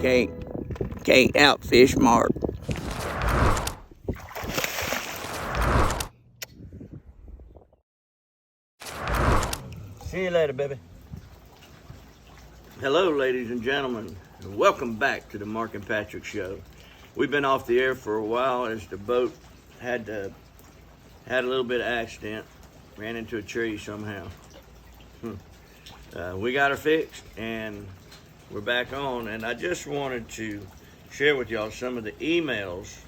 Okay, Outfish Mark. See you later, baby. Hello, ladies and gentlemen, and welcome back to the Mark and Patrick Show. We've been off the air for a while as the boat had a little bit of accident, ran into a tree somehow. We got her fixed, and we're back on. And I just wanted to share with y'all some of the emails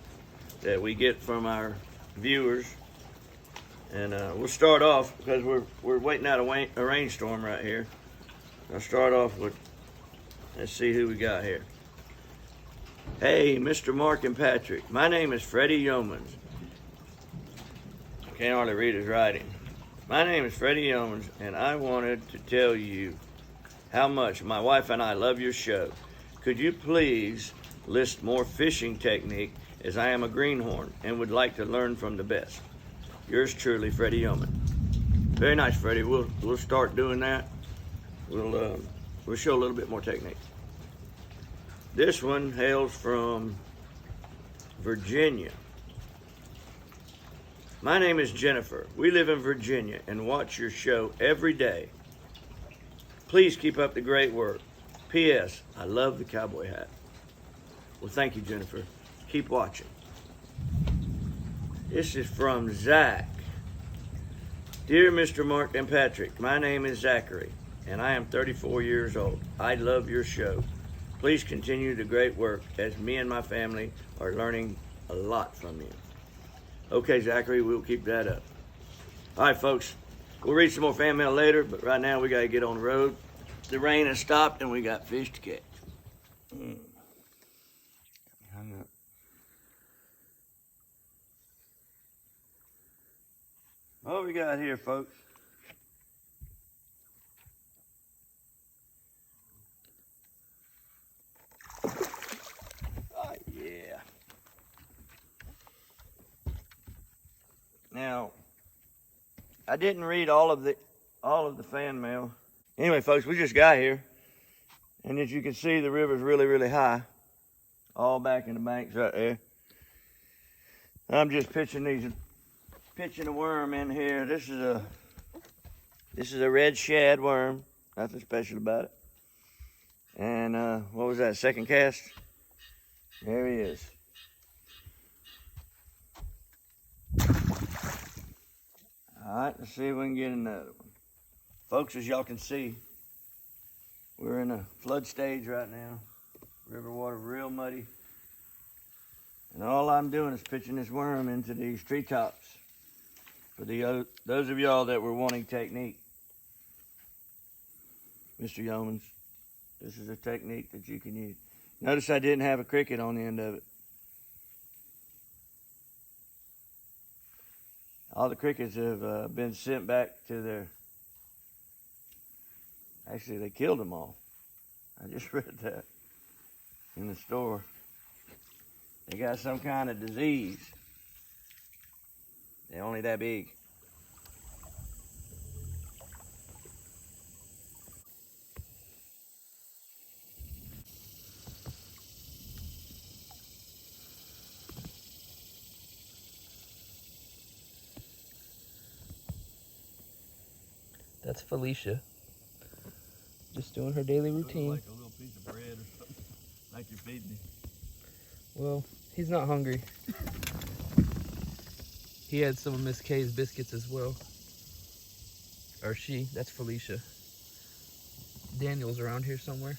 that we get from our viewers. And we'll start off because we're waiting out a rainstorm right here. I'll start off with, let's see who we got here. Hey, Mr. Mark and Patrick. My name is Freddie Yeomans. I can't hardly read his writing. My name is Freddie Yeomans, and I wanted to tell you how much my wife and I love your show. Could you please list more fishing technique, as I am a greenhorn and would like to learn from the best. Yours truly, Freddie Yeoman. Very nice, Freddie. We'll start doing that. We'll show a little bit more technique. This one hails from Virginia. My name is Jennifer. We live in Virginia and watch your show every day. Please keep up the great work. P.S. I love the cowboy hat. Well, thank you, Jennifer. Keep watching. This is from Zach. Dear Mr. Mark and Patrick, my name is Zachary, and I am 34 years old. I love your show. Please continue the great work, as me and my family are learning a lot from you. Okay, Zachary, we'll keep that up. All right, folks, we'll read some more fan mail later, but right now we got to get on the road. The rain has stopped, and we got fish to catch. Hung up. What we got here, folks? Oh, yeah. Now, I didn't read all of the fan mail. Anyway, folks, we just got here, and as you can see, the river's really, really high, all back in the banks right there. I'm just pitching a worm in here. This is a red shad worm. Nothing special about it. And what was that? Second cast. There he is. All right, let's see if we can get another one. Folks, as y'all can see, we're in a flood stage right now. River water real muddy. And all I'm doing is pitching this worm into these treetops. For those of y'all that were wanting technique, Mr. Yeomans, this is a technique that you can use. Notice I didn't have a cricket on the end of it. All the crickets have been sent back to their... Actually, they killed them all. I just read that in the store. They got some kind of disease. They're only that big. That's Felicia. Just doing her daily routine. Like a little piece of bread or something. Like you're feeding him. Well, he's not hungry. He had some of Miss Kay's biscuits as well. Or she, that's Felicia. Daniel's around here somewhere.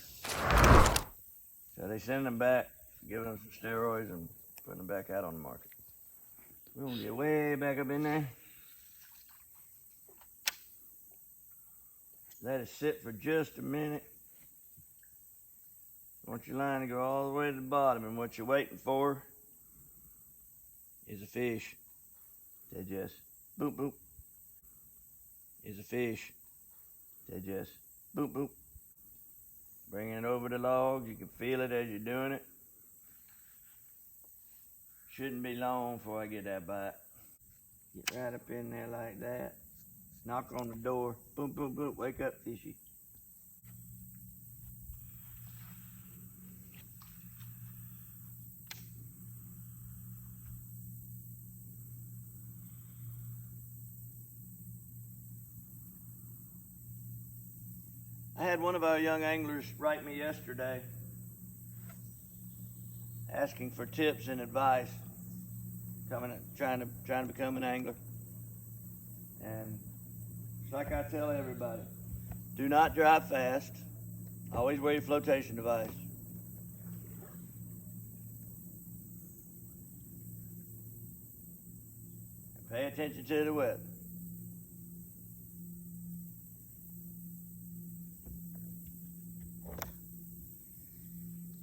So they send them back, giving them some steroids and putting them back out on the market. We're gonna get way back up in there. Let it sit for just a minute. I want your line to go all the way to the bottom, and what you're waiting for is a fish. They just boop boop. Is a fish. They just boop boop. Bring it over the log. You can feel it as you're doing it. Shouldn't be long before I get that bite. Get right up in there like that. Knock on the door. Boom, boom, boom. Wake up, fishy. I had one of our young anglers write me yesterday asking for tips and advice, trying to become an angler. And it's like I tell everybody, do not drive fast. Always wear your flotation device. And pay attention to the weather.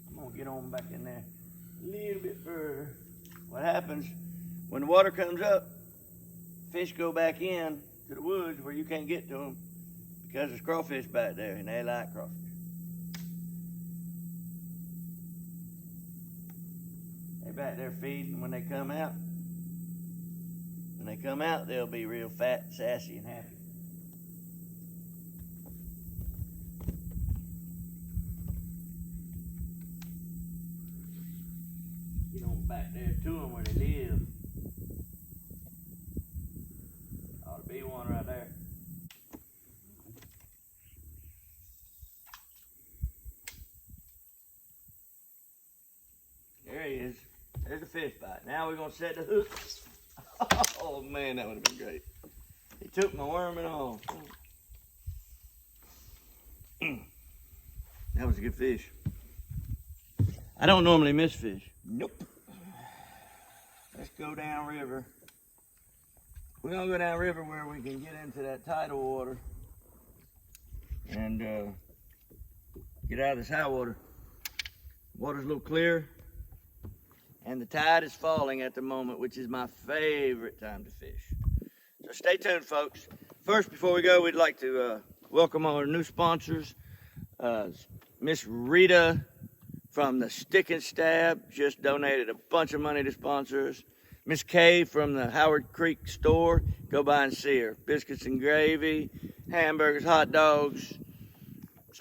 I'm gonna get on back in there a little bit further. What happens when the water comes up, fish go back in to the woods where you can't get to them because there's crawfish back there and they like crawfish. They're back there feeding. When they come out, they'll be real fat, sassy, and happy. Get on back there to them where they live. Ought to be one right there. There he is. There's the fish bite. Now we're gonna set the hook. Oh man, that would have been great. He took my worm and all. That was a good fish. I don't normally miss fish. Nope. Let's go down river. We're gonna go down river where we can get into that tidal water and get out of this high water. Water's a little clear. And the tide is falling at the moment, which is my favorite time to fish. So stay tuned, folks. First, before we go, we'd like to welcome our new sponsors. Miss Rita from the Stick and Stab just donated a bunch of money to sponsor us. Miss Kay from the Howard Creek store, go by and see her. Biscuits and gravy, hamburgers, hot dogs,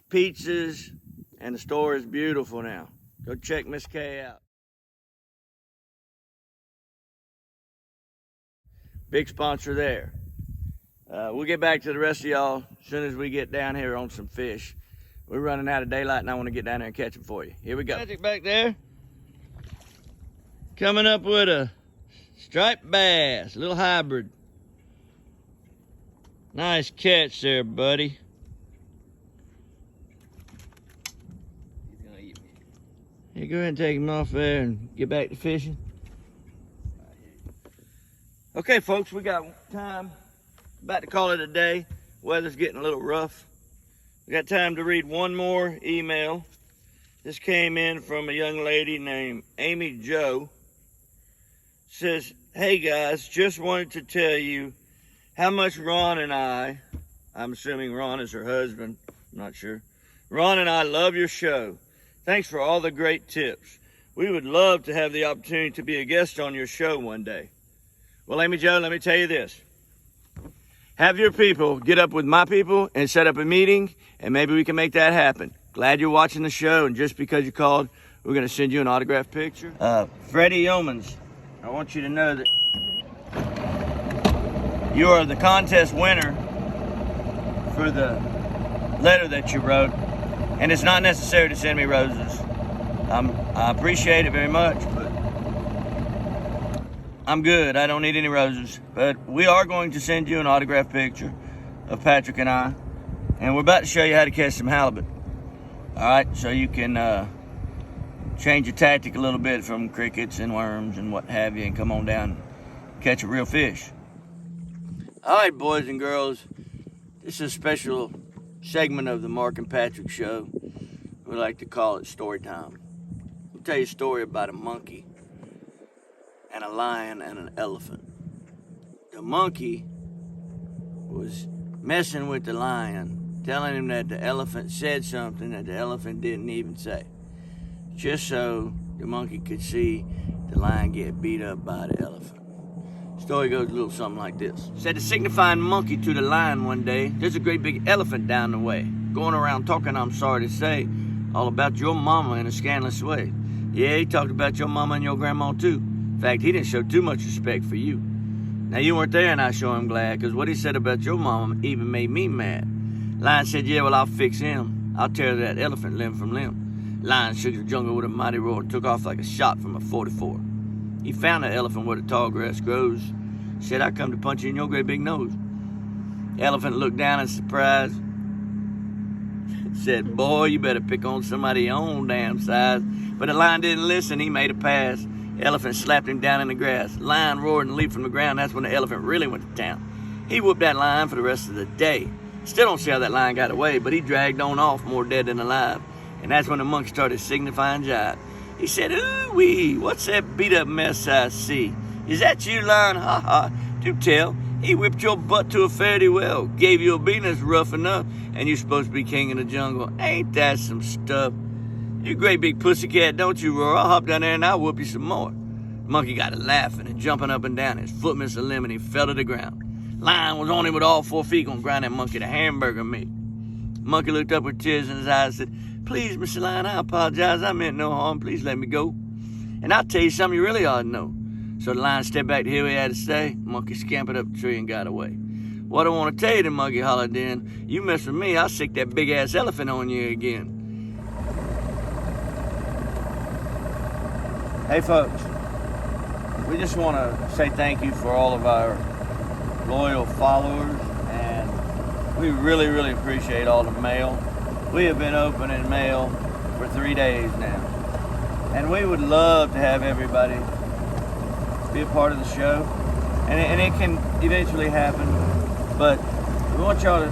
pizzas, and the store is beautiful now. Go check Miss Kay out. Big sponsor there. We'll get back to the rest of y'all as soon as we get down here on some fish. We're running out of daylight and I want to get down there and catch them for you. Here we go. Magic back there. Coming up with a striped bass, a little hybrid. Nice catch there, buddy. He's gonna eat me. Hey, go ahead and take him off there and get back to fishing. Okay, folks, we got time. About to call it a day. Weather's getting a little rough. We got time to read one more email. This came in from a young lady named Amy Jo. Says, hey guys, just wanted to tell you how much Ron and I'm assuming Ron is her husband, I'm not sure. Ron and I love your show. Thanks for all the great tips. We would love to have the opportunity to be a guest on your show one day. Well, Amy Jo, let me tell you this. Have your people get up with my people and set up a meeting, and maybe we can make that happen. Glad you're watching the show, and just because you called, we're going to send you an autographed picture. Freddie Yeomans, I want you to know that you are the contest winner for the letter that you wrote, and it's not necessary to send me roses. I appreciate it very much, but I'm good. I don't need any roses. But we are going to send you an autographed picture of Patrick and I. And we're about to show you how to catch some halibut. All right, so you can change your tactic a little bit from crickets and worms and what have you and come on down and catch a real fish. All right, boys and girls. This is a special segment of the Mark and Patrick show. We like to call it story time. I'll tell you a story about a monkey and a lion and an elephant. The monkey was messing with the lion, telling him that the elephant said something that the elephant didn't even say, just so the monkey could see the lion get beat up by the elephant. The story goes a little something like this. Said the signifying monkey to the lion one day, there's a great big elephant down the way, going around talking, I'm sorry to say, all about your mama in a scandalous way. Yeah, he talked about your mama and your grandma too. In fact, he didn't show too much respect for you. Now, you weren't there, and I sure am glad, because what he said about your mama even made me mad. Lion said, yeah, well, I'll fix him. I'll tear that elephant limb from limb. Lion shook the jungle with a mighty roar and took off like a shot from a 44. He found the elephant where the tall grass grows. Said, I come to punch you in your great big nose. The elephant looked down in surprise. Said, boy, you better pick on somebody your own damn size. But the lion didn't listen. He made a pass. The elephant slapped him down in the grass. Lion roared and leaped from the ground. That's when the elephant really went to town. He whooped that lion for the rest of the day. Still don't see how that lion got away, but he dragged on off more dead than alive. And that's when the monkey started signifying jive. He said, ooh-wee, what's that beat-up mess I see? Is that you, lion? Ha-ha. Do tell. He whipped your butt to a fare-thee well, gave you a beating that's rough enough, and you're supposed to be king in the jungle. Ain't that some stuff? You great big pussycat, don't you roar? I'll hop down there and I'll whoop you some more. The monkey got to laughing and jumping up and down. His foot missed a limb and he fell to the ground. Lion was on him with all 4 feet, gonna grind that monkey to hamburger meat. The monkey looked up with tears in his eyes and said, please, Mr. Lion, I apologize. I meant no harm. Please let me go. And I'll tell you something you really ought to know. So the lion stepped back to hear what he had to say. The monkey scampered up the tree and got away. What I want to tell you, the monkey hollered then, you mess with me, I'll stick that big-ass elephant on you again. Hey, folks. We just want to say thank you for all of our loyal followers, and we really, really appreciate all the mail. We have been opening mail for 3 days now, and we would love to have everybody be a part of the show, and it can eventually happen, but we want y'all to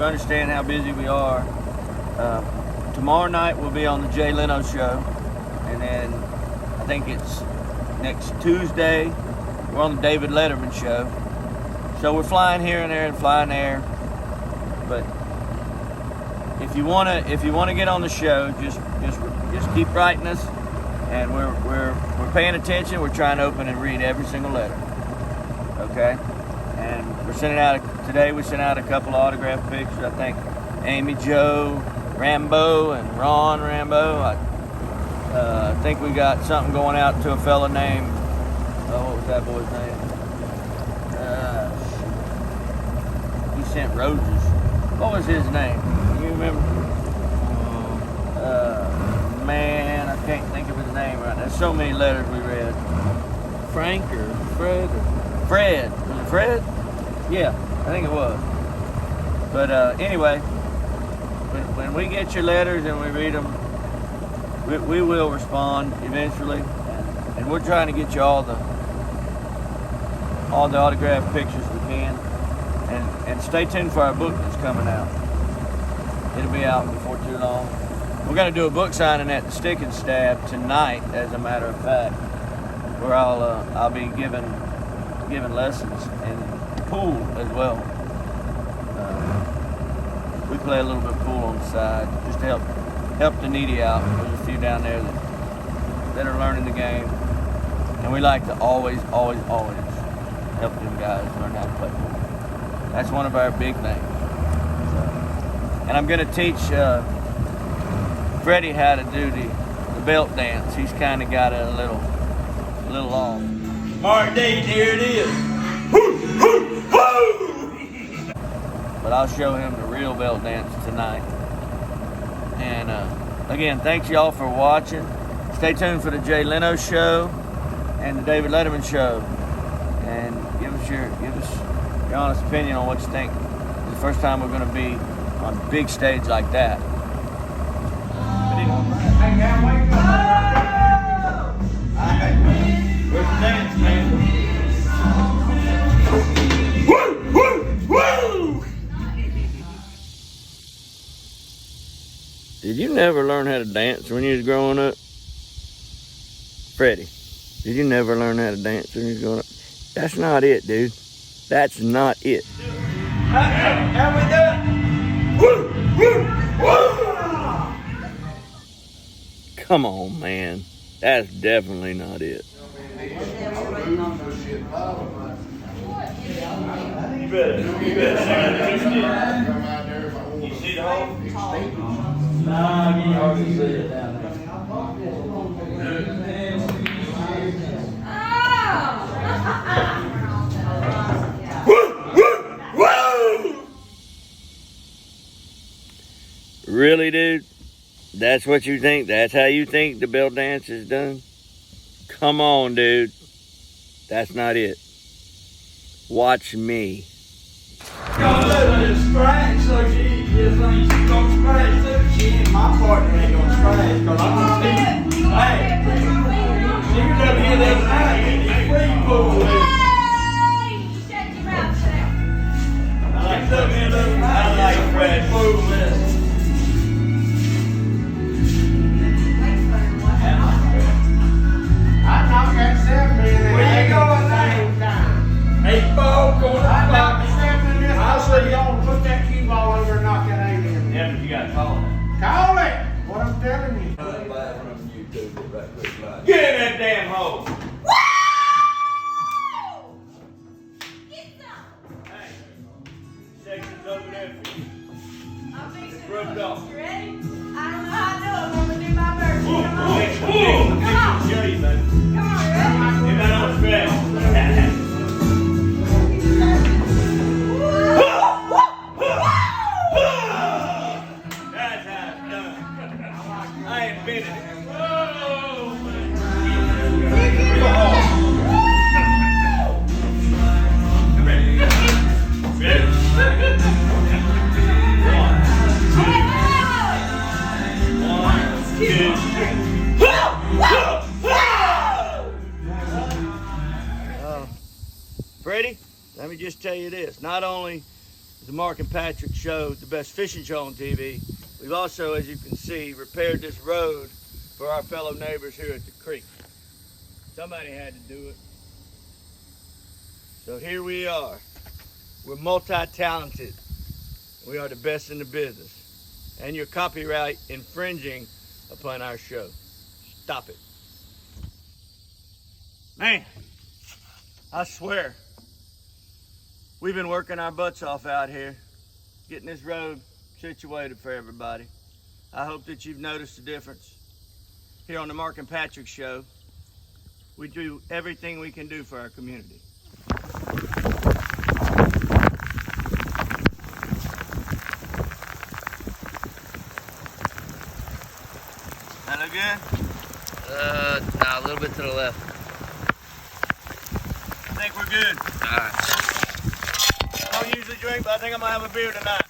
understand how busy we are. Tomorrow night we'll be on the Jay Leno show, and then I think it's next Tuesday we're on the David Letterman show. So we're flying here and there and flying there, but if you wanna get on the show, just keep writing us. And we're paying attention. We're trying to open and read every single letter. Okay? And we're sending out today. We sent out a couple of autograph pictures. I think Amy Jo Rambo and Ron Rambo. I think we got something going out to a fella named. What was that boy's name? He sent roses. What was his name? You remember? Man, I can't think of his name right now. There's so many letters we read. Frank or Fred? Fred. Was it Fred? Yeah, I think it was. But anyway, when we get your letters and we read them, we will respond eventually. And we're trying to get you all the autographed pictures we can. And stay tuned for our book that's coming out. It'll be out before too long. We're going to do a book signing at the Stick and Stab tonight, as a matter of fact, where I'll be giving lessons and pool as well. We play a little bit of pool on the side just to help the needy out. There's a few down there that are learning the game, and we like to always help them guys learn how to play pool. That's one of our big things. And I'm going to teach Freddie how to do the belt dance. He's kind of got it a little off. Mark Dayton, here it is. But I'll show him the real belt dance tonight. And again, thanks y'all for watching. Stay tuned for the Jay Leno show and the David Letterman show. And give us your honest opinion on what you think. It's the first time we're going to be on a big stage like that. Where's the dance, man? Woo, woo, woo! Did you never learn how to dance when you was growing up? Freddie, did you never learn how to dance when you was growing up? That's not it, dude. That's not it. How we doing? Woo, woo, woo! Come on, man. That's definitely not it. You better you see the hole? Nah, you can hardly see it down there. Woo, woo, woo! Really, dude? That's what you think? That's how you think the bell dance is done? Come on, dude. That's not it. Watch me. Gonna let it scratch, so she just thinks she's gonna scratch too. She ain't, my partner ain't gonna scratch, cause I'm gonna see. Hey, she was up here the other night in the free pool. Shut your mouth, Sam. She was up here the other night in the free pool list. I knocked that 7 in and Where you going same time. 8 ball going I to knocked the 7 in this I'll one. see. Don't put that cue ball over and knock that 8 in. Yeah, but you gotta call it. Call it. What I'm telling you. Get in that damn hole. Get some. Hey, section's over there for you. I'm fixing to Rub it do it. off. You ready? I don't know how to do it. I'm gonna do my version. Come on. I'm show you, baby. Come on, ready? Anybody on scratch? That's how it's done. I ain't been in it. Come here. Ready? One, two, Freddie, let me just tell you this. Not only is the Mark and Patrick Show the best fishing show on TV, we've also, as you can see, repaired this road for our fellow neighbors here at the creek. Somebody had to do it. So here we are. We're multi-talented. We are the best in the business. And you're copyright infringing upon our show. Stop it. Man, I swear, we've been working our butts off out here, getting this road situated for everybody. I hope that you've noticed the difference. Here on the Mark and Patrick Show, we do everything we can do for our community. That look good? Nah, a little bit to the left. I think we're good. All right. I don't usually drink, but I think I'm gonna have a beer tonight.